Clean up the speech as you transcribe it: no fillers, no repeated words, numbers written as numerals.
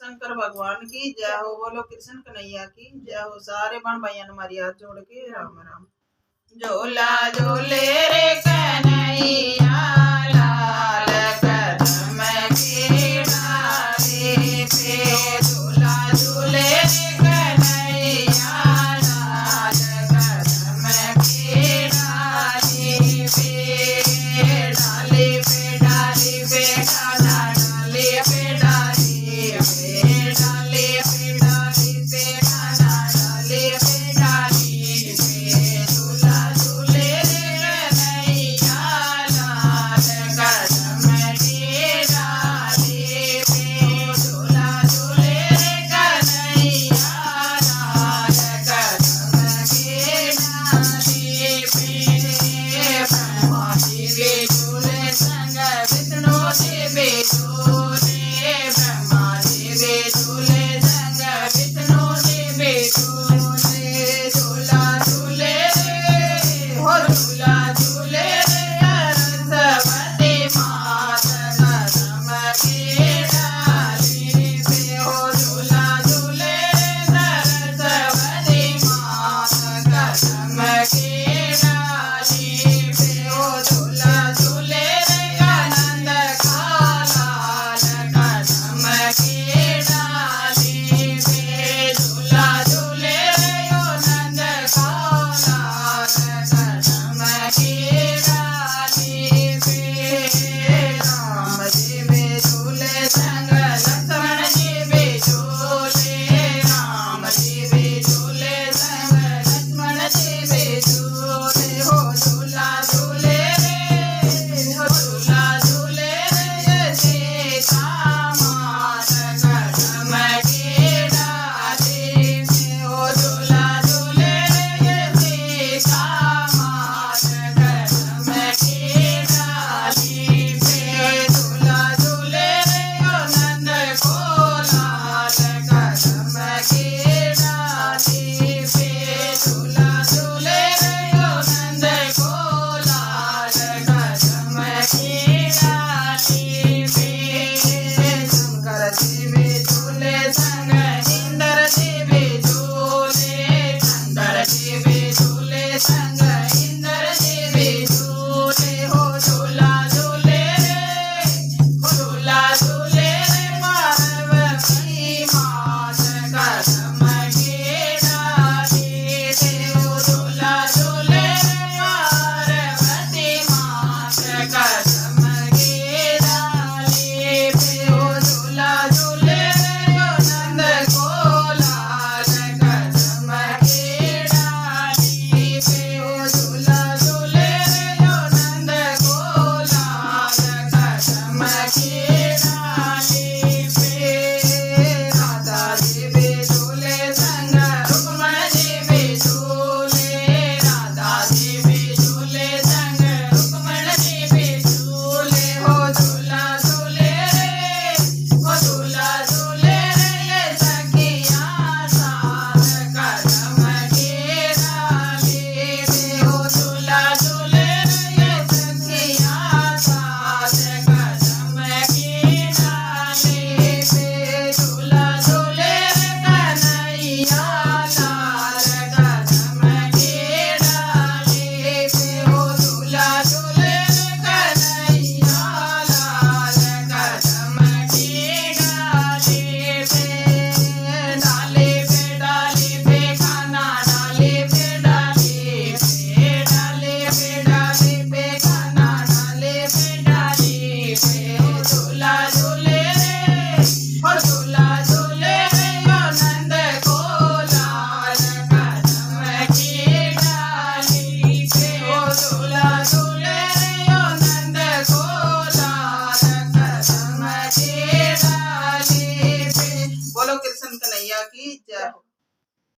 शंकर भगवान की जय हो। बोलो कृष्ण कन्हैया की जय हो। सारे बहन भाइयों हमारी हाथ जोड़ के राम राम। झूला झूले रे कन्हैया लाल कदम की डाली पे। झूला झूले रे कन्हैया लाल कदम की डाली पे। डाली पे डाली पे डाली पे डाली पे डाली पे डाली पे डाली पे डाली पे। झूला झूले रे कन्हैया लाल कदम की डाली पे। झूला झूले रे कन्हैया लाल कदम की डाली पे। ब्रह्मा जी भी झूले संग विष्णु जी भी झूले। ब्रह्मा जी भी झूले संग विष्णु जी भी झूले। झूला झूले रे हो झूला झूले रे सरस्वती माता कदम की डाली पे। हो झूला झूले रे सरस्वती माता कदम की डाली पे। हो झूला झूले रे आनंद का लाल कदम की डाली पे। झूला झूले रे आनंद का लाल कदम की डाली पे। राम जी भी झूले संग लक्ष्मण जी भी झूले। राम जी भी झूले संग लक्ष्मण जी भी झूले। हो झूला झूले रे हो झूला झूले रे सीता माता कदम की डाली पे। हो झूला झूले रे सीता माता कदम की डाली पे। झूला झूले रे नंद को लाल कदम की डाली पे। झूला झूले रे नंद को लाल कदम की डाली पे। शंकर जी भी झूले संग